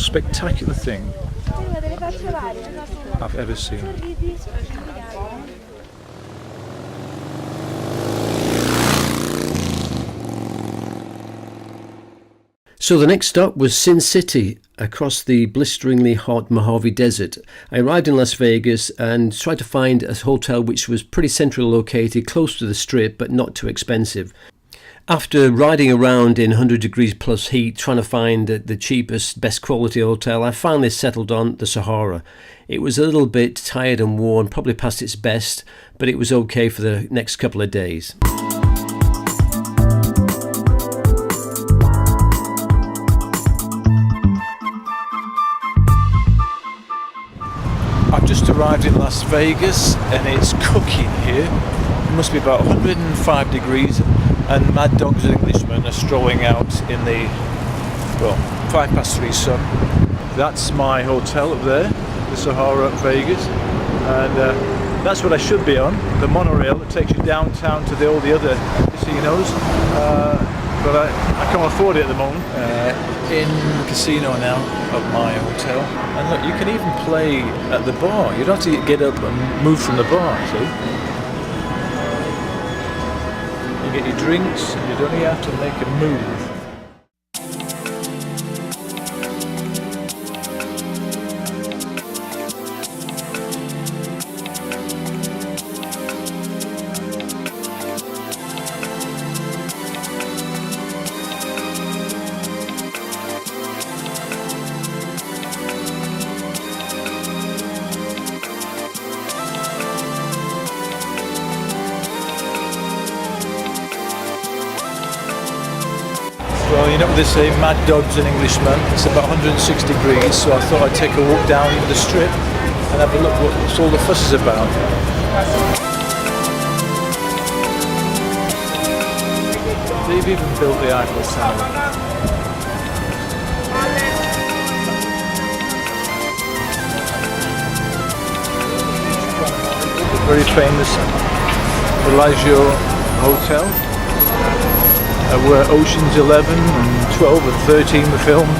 most spectacular thing I've ever seen. So the next stop was Sin City, across the blisteringly hot Mojave Desert. I arrived in Las Vegas and tried to find a hotel which was pretty centrally located, close to the Strip, but not too expensive. After riding around in 100 degrees plus heat, trying to find the cheapest, best quality hotel, I finally settled on the Sahara. It was a little bit tired and worn, probably past its best, but it was okay for the next couple of days. I've just arrived in Las Vegas and it's cooking here. It must be about 105 degrees and mad dogs and Englishmen are strolling out in the, well, 3:05 sun. That's my hotel up there, the Sahara Vegas, and that's what I should be on, the monorail that takes you downtown to all the other casinos, but I can't afford it at the moment. In the casino now of my hotel, and look, you can even play at the bar. You don't have to get up and move from the bar, see? You get your drinks and you don't even have to make a move. Well, you know what they say, mad dogs and Englishmen. It's about 106 degrees, so I thought I'd take a walk down the strip and have a look what's all the fuss is about. They've even built the Eiffel Tower. The very famous Bellagio Hotel, where Oceans 11 and 12 and 13 were filmed.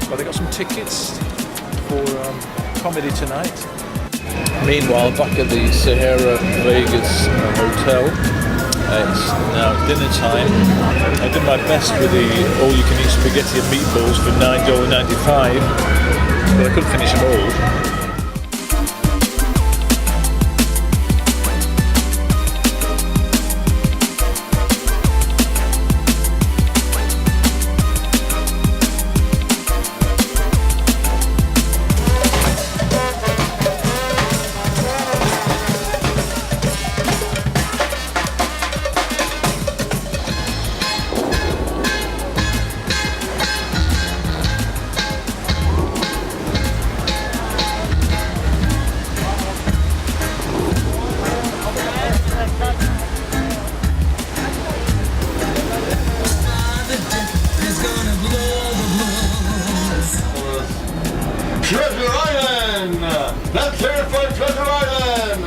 But I got some tickets for comedy tonight. Meanwhile, back at the Sahara Vegas hotel, it's now dinner time. I did my best with the all-you-can-eat spaghetti and meatballs for $9.95, but I couldn't finish them all. Treasure Island! Let's hear it for Treasure Island!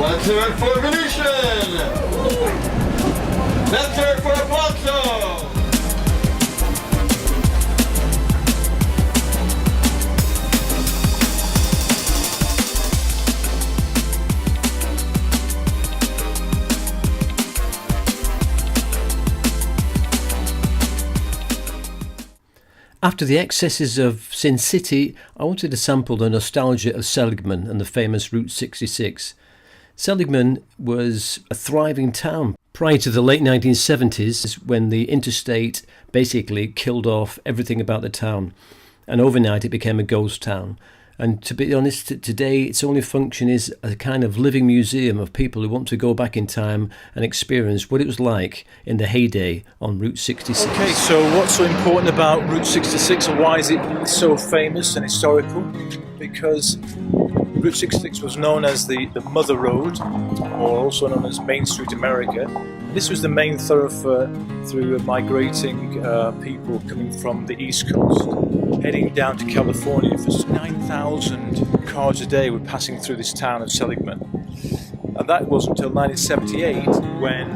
Let's hear it for Venetian! Let's hear it for Palazzo! After the excesses of Sin City, I wanted to sample the nostalgia of Seligman and the famous Route 66. Seligman was a thriving town prior to the late 1970s, when the interstate basically killed off everything about the town, and overnight it became a ghost town. And to be honest, today its only function is a kind of living museum of people who want to go back in time and experience what it was like in the heyday on Route 66. Okay, so what's so important about Route 66, and why is it so famous and historical? Because Route 66 was known as the Mother Road, or also known as Main Street America. This was the main thoroughfare through migrating people coming from the East Coast, heading down to California. For 9,000 cars a day were passing through this town of Seligman. And that was until 1978, when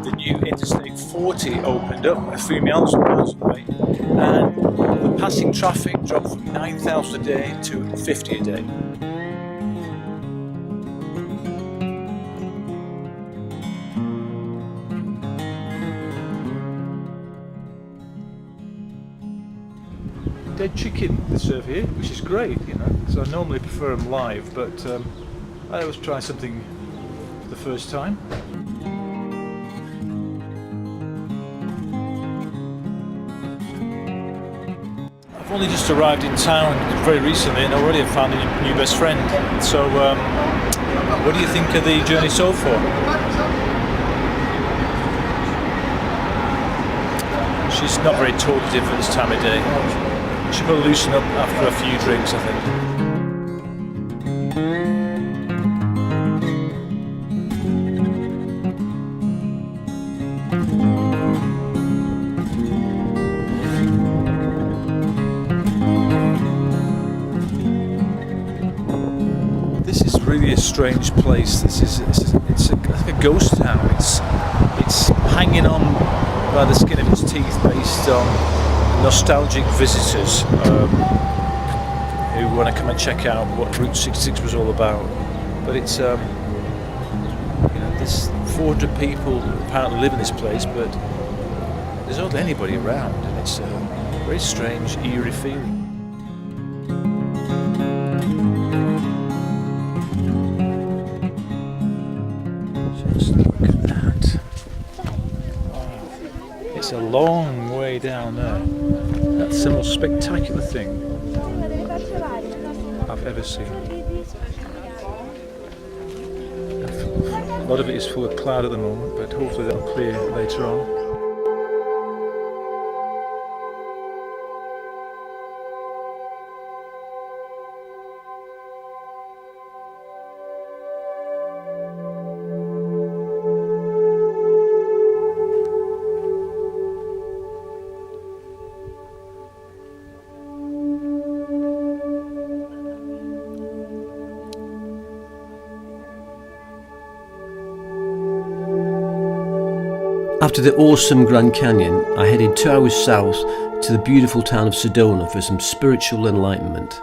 the new Interstate 40 opened up a few miles away, and the passing traffic dropped from 9,000 a day to 50 a day. Dead chicken they serve here, which is great, you know, because I normally prefer them live, but I always try something for the first time. I've only just arrived in town very recently, and already I've found a new best friend. So what do you think of the journey so far? She's not very talkative at this time of day. She will loosen up after a few drinks, I think. This is really a strange place. It's like a ghost town. It's hanging on by the skin of its teeth, based on nostalgic visitors who want to come and check out what Route 66 was all about. But it's, you know, there's 400 people who apparently live in this place, but there's hardly anybody around, and it's a very strange, eerie feeling. Just look at that. It's a long way down there. That's the most spectacular thing I've ever seen. A lot of it is full of cloud at the moment, but hopefully that'll clear later on. After the awesome Grand Canyon, I headed 2 hours south to the beautiful town of Sedona for some spiritual enlightenment.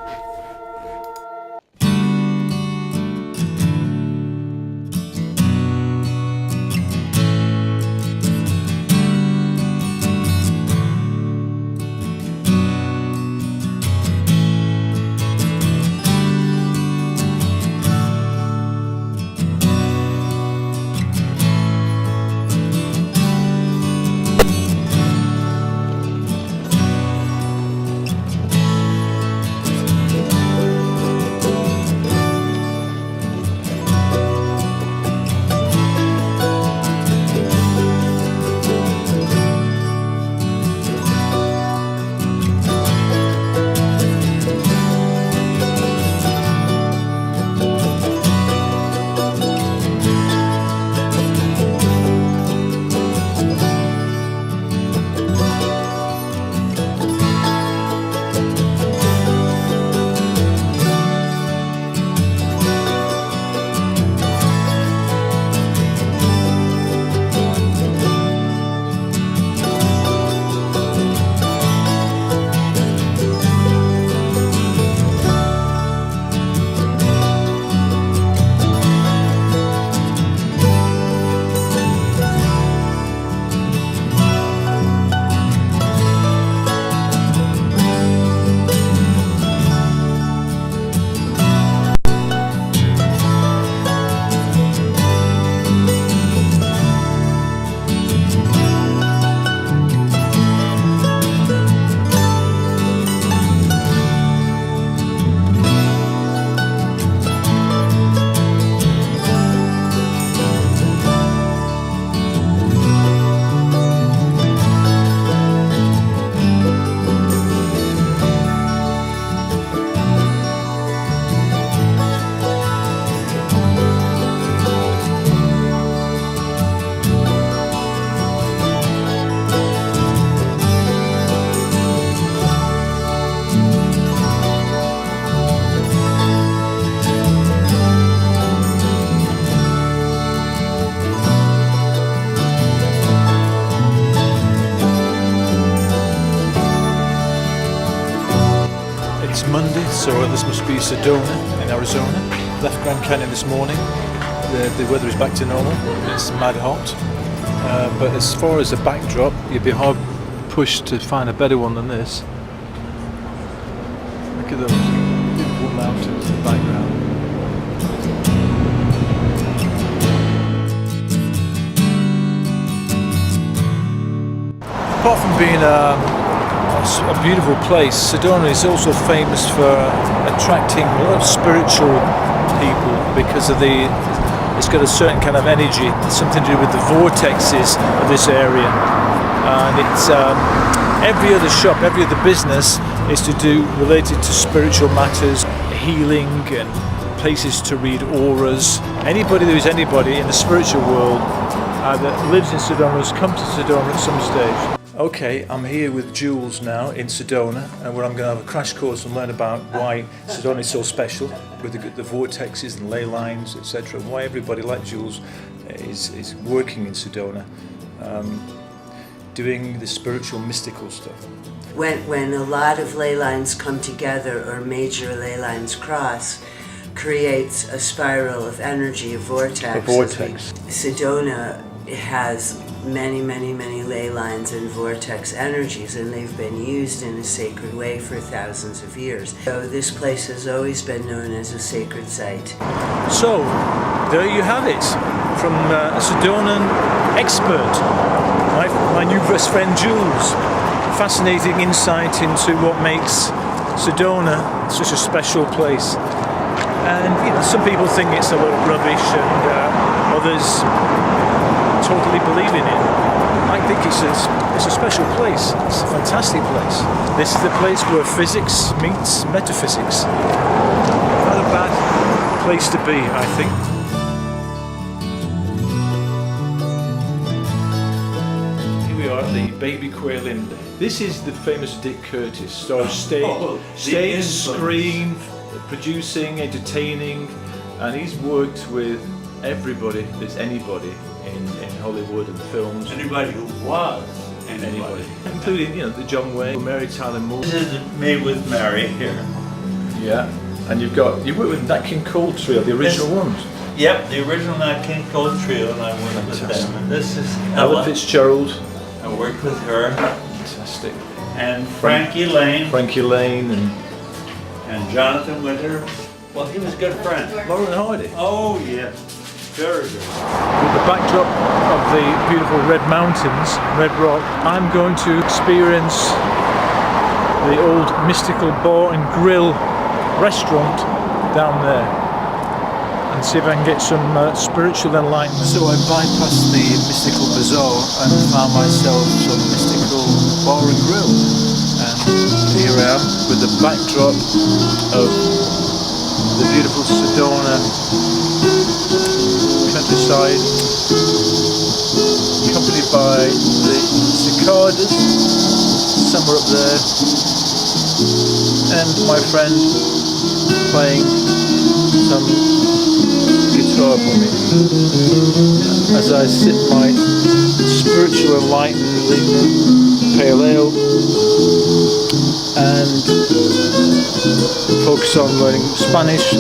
It's Monday, so this must be Sedona in Arizona. Left Grand Canyon this morning. The weather is back to normal. It's mad hot. But as far as the backdrop, you'd be hard pushed to find a better one than this. Look at those beautiful mountains in the background. Apart from being a beautiful place, Sedona is also famous for attracting a lot of spiritual people because of it's got a certain kind of energy, something to do with the vortexes of this area. And it's every other shop, every other business is related to spiritual matters, healing and places to read auras. Anybody who's anybody in the spiritual world that lives in Sedona has come to Sedona at some stage. Okay, I'm here with Jules now in Sedona, and where I'm going to have a crash course and learn about why Sedona is so special with the vortexes and ley lines, etc. Why everybody like Jules is working in Sedona, doing the spiritual, mystical stuff. When a lot of ley lines come together or major ley lines cross, creates a spiral of energy, a vortex. A vortex. Sedona has many ley lines and vortex energies, and they've been used in a sacred way for thousands of years. So this place has always been known as a sacred site. So, there you have it, from a Sedonan expert, my new best friend Jules. Fascinating insight into what makes Sedona such a special place. And some people think it's a lot of rubbish, and others totally believe in it. I think it's a special place. It's a fantastic place. This is the place where physics meets metaphysics. Not a bad place to be, I think. Here we are at the Baby Quail Inn. This is the famous Dick Curtis, star stage, screen, producing, entertaining, and he's worked with everybody. There's anybody in Hollywood and films. Anybody who was anybody. Including, the John Wayne, Mary Tyler Moore. This is me with Mary here. Yeah, and you worked with Nat King Cole Trio, the original ones. Yep, the original Nat King Cole Trio, and I went with them. And this is Ella Fitzgerald. I worked with her. Fantastic. And Frankie Lane. And Jonathan Winter. Well, he was a good friend. Lauren Hardy. Oh, yes. Very good. With the backdrop of the beautiful red mountains, red rock, I'm going to experience the old mystical bar and grill restaurant down there and see if I can get some spiritual enlightenment. So I bypassed the mystical bazaar and found myself some mystical bar and grill, and here I am with the backdrop of the beautiful Sedona countryside, accompanied by the cicadas, somewhere up there, and my friend playing some guitar for me as I sip my spiritual enlightened pale ale and focus on learning Spanish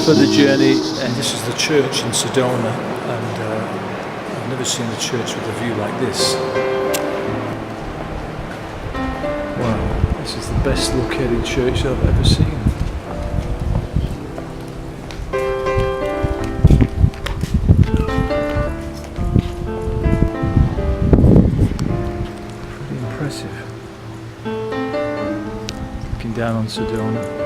for the journey. And this is the church in Sedona, and I've never seen a church with a view like this. Wow, this is the best located church I've ever seen. Pretty impressive. Looking down on Sedona.